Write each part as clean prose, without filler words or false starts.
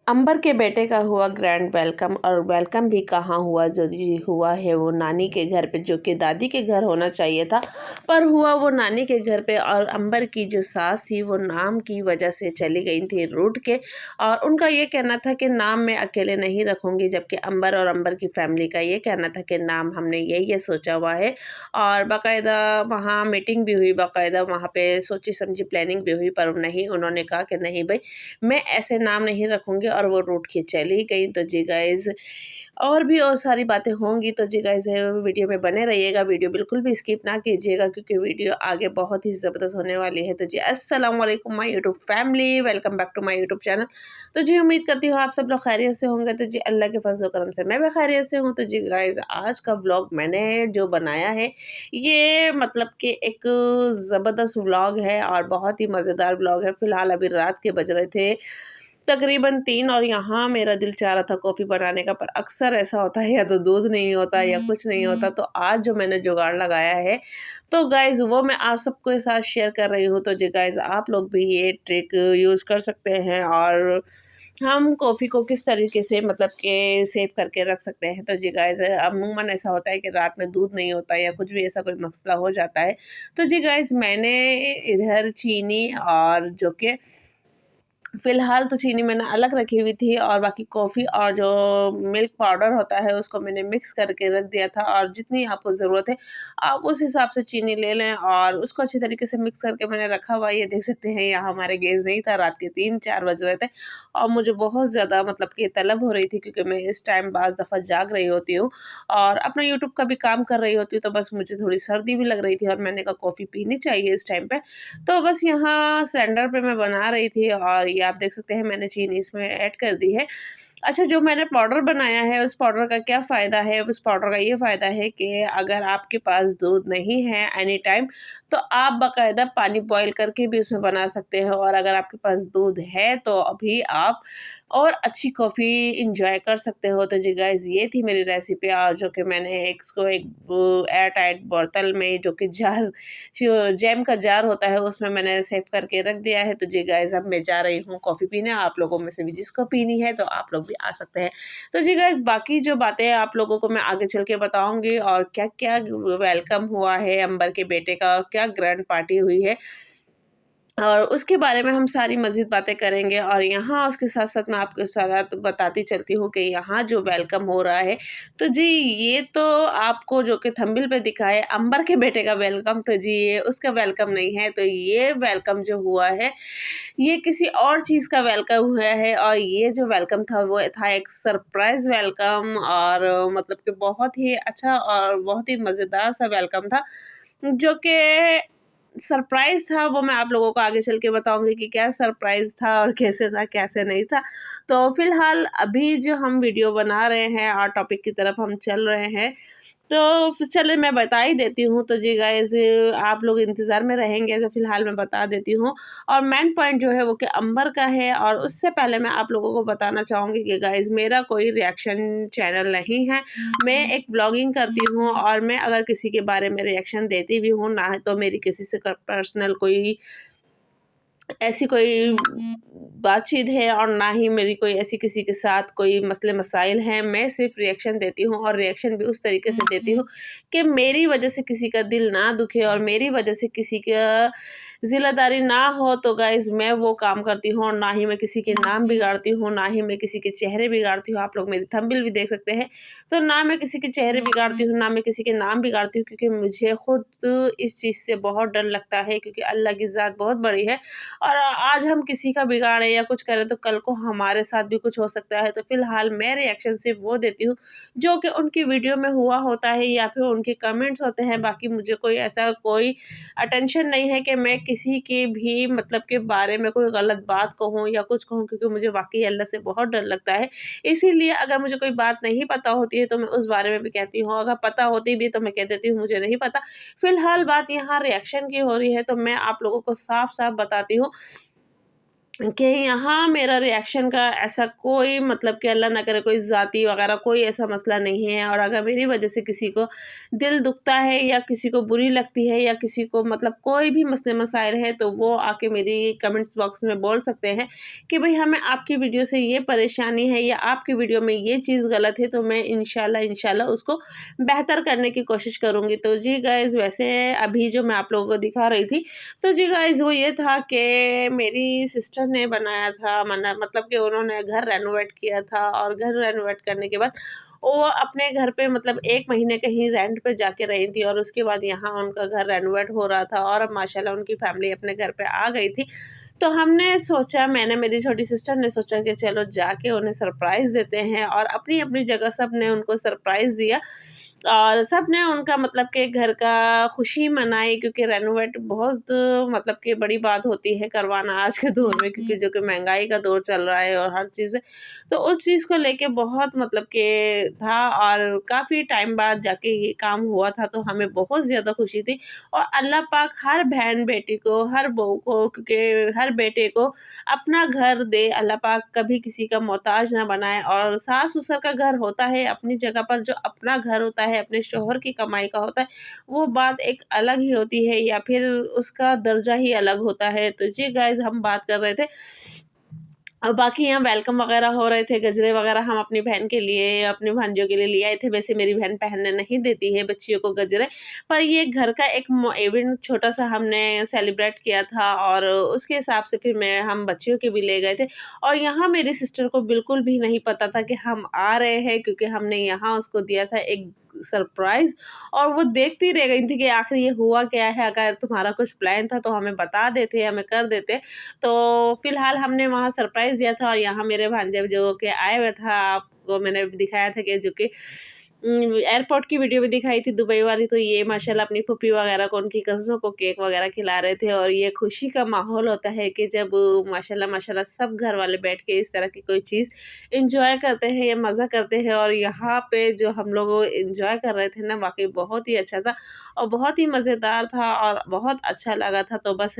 अंबर के बेटे का हुआ ग्रैंड वेलकम। और वेलकम भी कहाँ हुआ, जो जी हुआ है वो नानी के घर पे, जो कि दादी के घर होना चाहिए था, पर हुआ वो नानी के घर पे। और अंबर की जो सास थी वो नाम की वजह से चली गई थी रूठ के, और उनका ये कहना था कि नाम मैं अकेले नहीं रखूँगी, जबकि अंबर और अंबर की फैमिली का ये कहना था कि नाम हमने ये सोचा हुआ है। और बाकायदा वहाँ मीटिंग भी हुई, बाकायदा वहाँ पे सोची समझी प्लानिंग भी हुई, पर नहीं, उन्होंने कहा कि नहीं भाई, मैं ऐसे नाम नहीं रखूँगी, और वो रूठ के चली गई। तो जी गाइज़, और भी और सारी बातें होंगी, तो जी गाइज़ वीडियो में बने रहिएगा, वीडियो बिल्कुल भी स्किप ना कीजिएगा, क्योंकि वीडियो आगे बहुत ही ज़बरदस्त होने वाली है। तो जी अस्सलाम वालेकुम my YouTube family, welcome back to my YouTube channel. तो जी उम्मीद करती हूँ आप सब लोग खैरियत से होंगे। तो जी अल्लाह के फज़ल व करम से मैं भी खैरियत से हूँ। तो जी गाइज़, आज का व्लॉग मैंने जो बनाया है, ये मतलब कि एक ज़बरदस्त व्लॉग है और बहुत ही मज़ेदार व्लॉग है। फ़िलहाल अभी रात के बज रहे थे तकरीबन 3, और यहाँ मेरा दिल चाह रहा था कॉफ़ी बनाने का, पर अक्सर ऐसा होता है या तो दूध नहीं होता या कुछ नहीं होता। तो आज जो मैंने जुगाड़ लगाया है, तो गाइज़ वो मैं आप सबके साथ शेयर कर रही हूँ। तो जी गाइज़, आप लोग भी ये ट्रिक यूज़ कर सकते हैं, और हम कॉफ़ी को किस तरीके से मतलब कि सेव करके रख सकते हैं। तो जी गाइज़, अमूमन ऐसा होता है कि रात में दूध नहीं होता या कुछ भी ऐसा कोई मसला हो जाता है। तो जी गाइज़, मैंने इधर चीनी और जो कि फ़िलहाल तो चीनी मैंने अलग रखी हुई थी, और बाकी कॉफ़ी और जो मिल्क पाउडर होता है उसको मैंने मिक्स करके रख दिया था। और जितनी आपको ज़रूरत है आप उस हिसाब से चीनी ले लें, और उसको अच्छी तरीके से मिक्स करके मैंने रखा हुआ है। ये देख सकते हैं, यहाँ हमारे गैस नहीं था, रात के 3-4 बज रहे थे, और मुझे बहुत ज़्यादा मतलब कि तलब हो रही थी, क्योंकि मैं इस टाइम बाज़ दफ़ा जाग रही होती हूँ और अपना यूट्यूब का भी काम कर रही होती हूँ। तो बस मुझे थोड़ी सर्दी भी लग रही थी, और मैंने कहा कॉफ़ी पीनी चाहिए इस टाइम पे। तो बस यहाँ सिलेंडर पे मैं बना रही थी, और ये आप देख सकते हैं मैंने चीनी इसमें ऐड कर दी है। अच्छा, जो मैंने पाउडर बनाया है उस पाउडर का क्या फ़ायदा है? उस पाउडर का ये फ़ायदा है कि अगर आपके पास दूध नहीं है एनी टाइम, तो आप बाकायदा पानी बॉयल करके भी उसमें बना सकते हो, और अगर आपके पास दूध है तो अभी आप और अच्छी कॉफ़ी एन्जॉय कर सकते हो। तो जी गाइज़, ये थी मेरी रेसिपी, और जो कि मैंने इसको एक एयर टाइट बोतल में, जो कि जार जो जैम का जार होता है, उसमें मैंने सेव करके रख दिया है। तो जी गाइज़, अब मैं जा रही हूँ कॉफ़ी पीने। आप लोगों में से भी जिसको पीनी है तो आप लोग भी आ सकते हैं। तो जी गाइज़, बाकी जो बातें आप लोगों को मैं आगे चल के बताऊँगी, और क्या-क्या वेलकम हुआ है अंबर के बेटे का, और क्या ग्रैंड पार्टी हुई है, और उसके बारे में हम सारी मज़ीद बातें करेंगे। और यहाँ उसके साथ-साथ मैं आपके साथ बताती चलती हूँ कि यहाँ जो वेलकम हो रहा है, तो जी ये तो आपको जो कि थंबनेल पे दिखा है अंबर के बेटे का वेलकम, तो जी ये उसका वेलकम नहीं है। तो ये वेलकम जो हुआ है, ये किसी और चीज़ का वेलकम हुआ है, और ये जो वेलकम था वो था एक सरप्राइज़ वेलकम, और मतलब कि बहुत ही अच्छा और बहुत ही मज़ेदार सा वेलकम था, जो कि सरप्राइज़ था। वो मैं आप लोगों को आगे चल के बताऊँगी कि क्या सरप्राइज़ था और कैसे था, कैसे नहीं था। तो फ़िलहाल अभी जो हम वीडियो बना रहे हैं और टॉपिक की तरफ हम चल रहे हैं, तो फिर चलिए मैं बता ही देती हूँ। तो जी गाइज़, आप लोग इंतज़ार में रहेंगे, तो फ़िलहाल मैं बता देती हूँ। और मेन पॉइंट जो है वो कि अंबर का है, और उससे पहले मैं आप लोगों को बताना चाहूँगी कि गाइज़, मेरा कोई रिएक्शन चैनल नहीं है। मैं एक व्लॉगिंग करती हूँ, और मैं अगर किसी के बारे में रिएक्शन देती भी हूँ, ना तो मेरी किसी से पर्सनल कोई ऐसी कोई बातचीत है, और ना ही मेरी कोई ऐसी किसी के साथ कोई मसले मसाइल हैं। मैं सिर्फ़ रिएक्शन देती हूँ, और रिएक्शन भी उस तरीके से देती हूँ कि मेरी वजह से किसी का दिल ना दुखे, और मेरी वजह से किसी का ज़िल्लादारी ना हो। तो गाइज़, मैं वो काम करती हूँ, और ना ही मैं किसी के नाम बिगाड़ती हूँ, ना ही मैं किसी के चेहरे बिगाड़ती हूँ। आप लोग मेरी थंबनेल भी देख सकते हैं। तो ना मैं किसी के चेहरे बिगाड़ती हूँ, ना मैं किसी के नाम बिगाड़ती हूँ, क्योंकि मुझे खुद इस चीज़ से बहुत डर लगता है, क्योंकि अल्लाह की ज़ात बहुत बड़ी है, और आज हम किसी का बिगाड़े या कुछ करें तो कल को हमारे साथ भी कुछ हो सकता है। तो फ़िलहाल मैं रिएक्शन सिर्फ़ वो देती हूँ जो कि उनकी वीडियो में हुआ होता है, या फिर उनके कमेंट्स होते हैं। बाकी मुझे कोई ऐसा कोई अटेंशन नहीं है कि मैं किसी के भी मतलब के बारे में कोई गलत बात कहूँ या कुछ कहूँ, क्योंकि मुझे वाक़ई अल्लाह से बहुत डर लगता है। इसीलिए अगर मुझे कोई बात नहीं पता होती है तो मैं उस बारे में भी कहती हूँ, अगर पता होती भी है तो मैं कह देती हूँ मुझे नहीं पता। फ़िलहाल बात यहाँ रिएक्शन की हो रही है, तो मैं आप लोगों को साफ-साफ बताती हूँ कि यहाँ मेरा रिएक्शन का ऐसा कोई मतलब कि अल्लाह ना करे कोई ज़ाती वगैरह कोई ऐसा मसला नहीं है। और अगर मेरी वजह से किसी को दिल दुखता है या किसी को बुरी लगती है या किसी को मतलब कोई भी मसले मसाइल है, तो वो आके मेरी कमेंट्स बॉक्स में बोल सकते हैं कि भाई हमें आपकी वीडियो से ये परेशानी है या आपकी वीडियो में ये चीज़ गलत है, तो मैं इंशाल्लाह उसको बेहतर करने की कोशिश करूँगी। तो जी गाइज़, वैसे अभी जो मैं आप लोगों को दिखा रही थी, तो जी गाइज़ वो ये था कि मेरी सिस्टर ने बनाया था, मतलब कि उन्होंने घर रेनोवेट किया था और घर रेनोवेट करने के बाद वो अपने घर पे मतलब 1 महीने कहीं रेंट पे जाके रही थी और उसके बाद यहाँ उनका घर रेनोवेट हो रहा था और अब माशाल्लाह उनकी फैमिली अपने घर पे आ गई थी। तो हमने सोचा, मैंने मेरी छोटी सिस्टर ने सोचा कि चलो जाके उन्हें सरप्राइज़ देते हैं, और अपनी-अपनी जगह सब ने उनको सरप्राइज़ दिया और सब ने उनका मतलब कि घर का खुशी मनाई, क्योंकि रेनोवेट बहुत मतलब कि बड़ी बात होती है करवाना आज के दौर में, क्योंकि जो कि महंगाई का दौर चल रहा है और हर चीज़। तो उस चीज़ को लेके बहुत मतलब कि था और काफ़ी टाइम बाद जाके ये काम हुआ था, तो हमें बहुत ज़्यादा खुशी थी। और अल्लाह पाक हर बहन-बेटी को, हर बहू को, क्योंकि हर बेटे को अपना घर दे, अल्लाह पाक कभी किसी का मोहताज ना बनाए। और सास-ससुर का घर होता है अपनी जगह पर, जो अपना घर होता है अपने शौहर की कमाई का होता है, वो बात एक अलग ही होती है या फिर उसका दर्जा ही अलग होता है। तो जी गाइज़, हम बात कर रहे थे और बाकी यहाँ वेलकम वगैरह हो रहे थे, गजरे वगैरह हम अपनी बहन के लिए, अपने भांजियों के लिए ले आए थे। वैसे मेरी बहन पहनने नहीं देती है बच्चियों को गजरे, पर ये घर का एक इवेंट छोटा-सा हमने सेलिब्रेट किया था और उसके हिसाब से फिर मैं हम बच्चियों के भी ले गए थे। और यहाँ मेरी सिस्टर को बिल्कुल भी नहीं पता था कि हम आ रहे हैं, क्योंकि हमने यहाँ उसको दिया था एक सरप्राइज़, और वो देखती रह गई थी कि आखिर ये हुआ क्या है? अगर तुम्हारा कुछ प्लान था तो हमें बता देते, हमें कर देते। तो फिलहाल हमने वहाँ सरप्राइज़ दिया था और यहाँ मेरे भांजे जो कि आए हुए था, आपको मैंने दिखाया था कि जो कि एयरपोर्ट की वीडियो भी दिखाई थी दुबई वाली, तो ये माशाल्लाह अपनी फूफी वगैरह को, उनकी कज़नों को केक वगैरह खिला रहे थे। और ये खुशी का माहौल होता है कि जब माशाल्लाह माशाल्लाह सब घर वाले बैठ के इस तरह की कोई चीज़ एन्जॉय करते हैं या मज़ा करते हैं। और यहाँ पे जो हम लोग एन्जॉय कर रहे थे ना, वाक़ई बहुत ही अच्छा था और बहुत ही मज़ेदार था और बहुत अच्छा लगा था। तो बस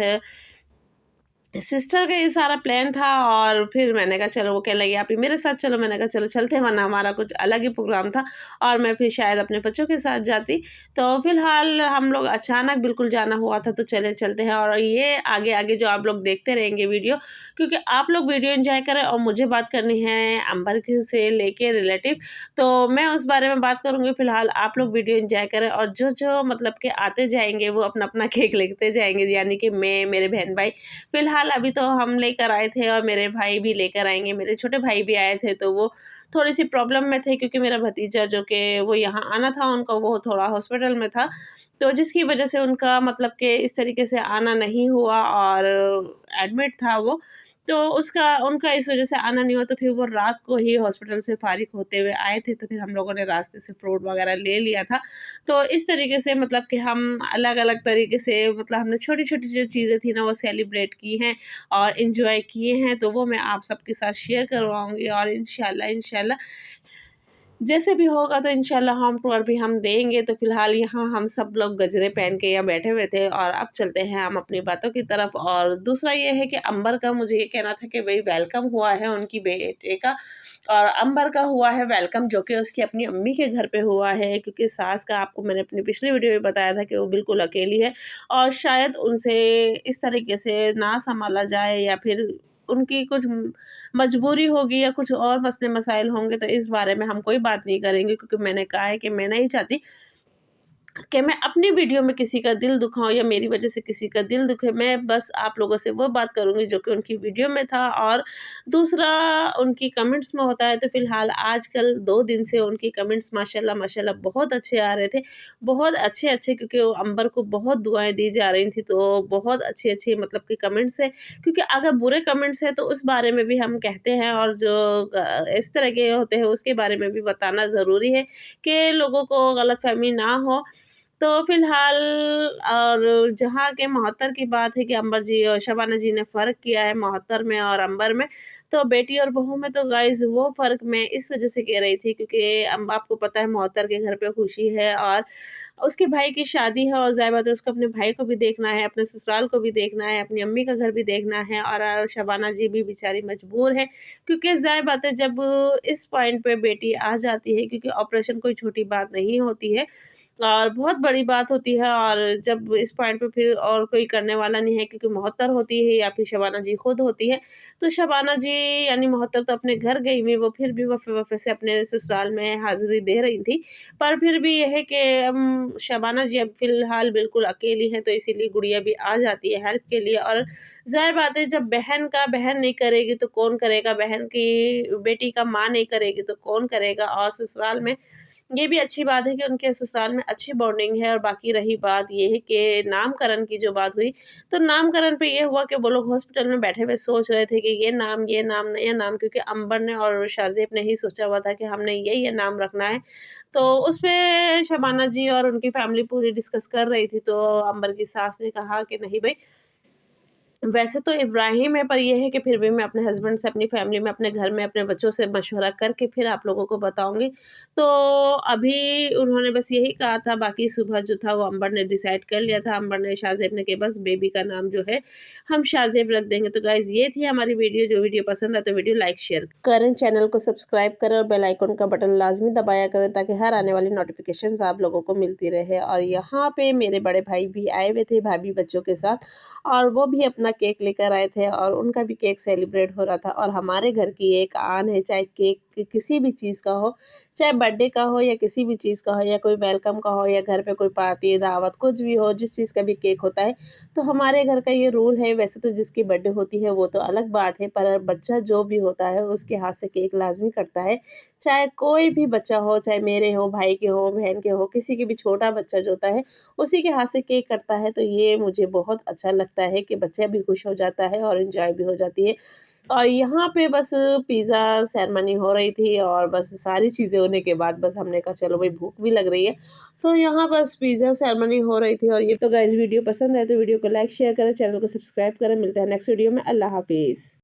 सिस्टर का ये सारा प्लान था और फिर मैंने कहा चलो, वो कहने लगी आप ही मेरे साथ चलो, मैंने कहा चलो चलते हैं, वरना हमारा कुछ अलग ही प्रोग्राम था और मैं फिर शायद अपने बच्चों के साथ जाती। तो फिलहाल हम लोग अचानक बिल्कुल जाना हुआ था, तो चले चलते हैं। और ये आगे आगे जो आप लोग देखते रहेंगे वीडियो, क्योंकि आप लोग वीडियो एंजॉय करें और मुझे बात करनी है अंबर के से लेके रिलेटिव, तो मैं उस बारे में बात करूँगी। फिलहाल आप लोग वीडियो एंजॉय करें और जो जो मतलब कि आते जाएंगे वो अपना अपना केक लेते जाएंगे, यानी कि मैं, मेरे बहन भाई। फिलहाल अभी तो हम लेकर आए थे और मेरे भाई भी लेकर आएँगे, मेरे छोटे भाई भी आए थे, तो वो थोड़ी-सी प्रॉब्लम में थे, क्योंकि मेरा भतीजा जो कि वो यहाँ आना था उनका, वो थोड़ा हॉस्पिटल में था, तो जिसकी वजह से उनका मतलब कि इस तरीके से आना नहीं हुआ और एडमिट था वो। तो उसका उनका इस वजह से आना नहीं हुआ, तो फिर वो रात को ही हॉस्पिटल से फ़ारिग होते हुए आए थे, तो फिर हम लोगों ने रास्ते से फ्रूट वगैरह ले लिया था। तो इस तरीके से मतलब कि हम अलग-अलग तरीके से मतलब हमने छोटी-छोटी जो चीज़ें थी ना, वो सेलिब्रेट की हैं और एन्जॉय किए हैं, तो वो मैं आप सबके साथ शेयर करवाऊँगी। और इंशाल्लाह जैसे भी होगा तो इंशाल्लाह होम टूर भी हम देंगे। तो फिलहाल यहाँ हम सब लोग गजरे पहन के यहाँ बैठे हुए थे और अब चलते हैं हम अपनी बातों की तरफ। और दूसरा ये है कि अंबर का मुझे ये कहना था कि भाई वेलकम हुआ है उनकी बेटे का, और अंबर का हुआ है वेलकम जो कि उसकी अपनी अम्मी के घर पे हुआ है, क्योंकि सास का आपको मैंने अपनी पिछली वीडियो में बताया था कि वो बिल्कुल अकेली है और शायद उनसे इस तरीके से ना संभाला जाए या फिर उनकी कुछ मजबूरी होगी या कुछ और मसले मसाइल होंगे, तो इस बारे में हम कोई बात नहीं करेंगे, क्योंकि मैंने कहा है कि मैं नहीं चाहती कि मैं अपनी वीडियो में किसी का दिल दुखाऊँ या मेरी वजह से किसी का दिल दुखे। मैं बस आप लोगों से वो बात करूँगी जो कि उनकी वीडियो में था और दूसरा उनकी कमेंट्स में होता है। तो फिलहाल आजकल 2 दिन से उनकी कमेंट्स माशाल्लाह माशाल्लाह बहुत अच्छे आ रहे थे, बहुत अच्छे-अच्छे, क्योंकि वो अंबर को बहुत दुआएँ दी जा रही थी, तो बहुत अच्छे-अच्छे मतलब कि कमेंट्स है। क्योंकि अगर बुरे कमेंट्स हैं तो उस बारे में भी हम कहते हैं, और जो इस तरह के होते हैं उसके बारे में भी बताना ज़रूरी है कि लोगों को गलतफ़हमी ना हो। तो फ़िलहाल और जहाँ के मोहत्तर की बात है कि अंबर जी और शबाना जी ने फ़र्क किया है मोहत्तर में और अंबर में, तो बेटी और बहू में तो गाइज़ वो फ़र्क मैं इस वज़ह से कह रही थी क्योंकि आपको पता है मोहत्तर के घर पे खुशी है और उसके भाई की शादी है और ज़ाहिर बात है उसको अपने भाई को भी देखना है, अपने ससुराल को भी देखना है, अपनी अम्मी का घर भी देखना है और शबाना जी भी बेचारी मजबूर है क्योंकि ज़ाहिर बात है जब इस पॉइंट पे बेटी आ जाती है क्योंकि ऑपरेशन कोई छोटी बात नहीं होती है और बहुत बड़ी बात होती है और जब इस पॉइंट पे फिर और कोई करने वाला नहीं है क्योंकि मोहत्तर होती है या फिर शबाना जी खुद होती है। तो शबाना जी यानी मोहत्तर तो अपने घर गई हुई, वो फिर भी वफ़े-वफ़े से अपने ससुराल में हाज़िरी दे रही थी। पर फिर भी ये है कि शबाना जी अब फ़िलहाल बिल्कुल अकेली हैं, तो इसीलिए गुड़िया भी आ जाती है हेल्प के लिए और ज़ाहिर बात है जब बहन नहीं करेगी तो कौन करेगा? बहन की बेटी का माँ नहीं करेगी तो कौन करेगा? और ससुराल में ये भी अच्छी बात है कि उनके ससुराल में अच्छी बॉन्डिंग है और बाकी रही बात ये है कि नामकरण की जो बात हुई, तो नामकरण पे ये हुआ कि वो लोग हॉस्पिटल में बैठे हुए सोच रहे थे कि ये नाम, ये नाम क्योंकि अंबर ने और शाज़ेब ने ही सोचा हुआ था कि हमने ये नाम रखना है। तो उसपे शबाना जी और उनकी फैमिली पूरी डिस्कस कर रही थी, तो अंबर की सास ने कहा कि नहीं भई वैसे तो इब्राहिम है पर ये है कि फिर भी मैं अपने हस्बैंड से, अपनी फैमिली में, अपने घर में, अपने बच्चों से मशवरा करके फिर आप लोगों को बताऊँगी। तो अभी उन्होंने बस यही कहा था, बाकी सुबह जो था वो अंबर ने डिसाइड कर लिया था। अंबर ने शाज़ेब ने कि बस बेबी का नाम जो है हम शाज़ेब रख देंगे। तो गाइज़ ये थी हमारी वीडियो, जो वीडियो पसंद आए तो वीडियो लाइक शेयर करें, चैनल को सब्सक्राइब करें और बेल आइकन का बटन लाज़मी दबाया करें ताकि हर आने वाली नोटिफ़िकेशंस आप लोगों को मिलती रहे। और यहाँ पे मेरे बड़े भाई भी आए हुए थे भाभी बच्चों के साथ और वो भी अपना केक लेकर आए थे और उनका भी केक सेलिब्रेट हो रहा था। और हमारे घर की एक आन है, चाहे केक किसी भी चीज़ का हो, चाहे बर्थडे का हो या किसी भी चीज़ का हो या कोई वेलकम का हो या घर पे कोई पार्टी दावत कुछ भी हो, जिस चीज़ का भी केक होता है, तो हमारे घर का ये रूल है। वैसे तो जिसकी बर्थडे होती है वो तो अलग बात है, पर बच्चा जो भी होता है उसके हाथ से केक लाजमी कटता है। चाहे कोई भी बच्चा हो, चाहे मेरे हो, भाई के हो, बहन के हो, किसी के भी छोटा बच्चा जो होता है उसी के हाथ से केक कटता है। तो ये मुझे बहुत अच्छा लगता है कि बच्चा भी खुश हो जाता है और एंजॉय भी हो जाती है। और यहाँ पे बस पिज़्ज़ा सेरेमनी हो रही थी और बस सारी चीज़ें होने के बाद बस हमने कहा चलो भाई भूख भी लग रही है, तो यहाँ बस पिज़्ज़ा सेरेमनी हो रही थी। और ये तो गाइस वीडियो पसंद है तो वीडियो को लाइक शेयर करें, चैनल को सब्सक्राइब करें। मिलते हैं नेक्स्ट वीडियो में। अल्लाह हाफ़िज़।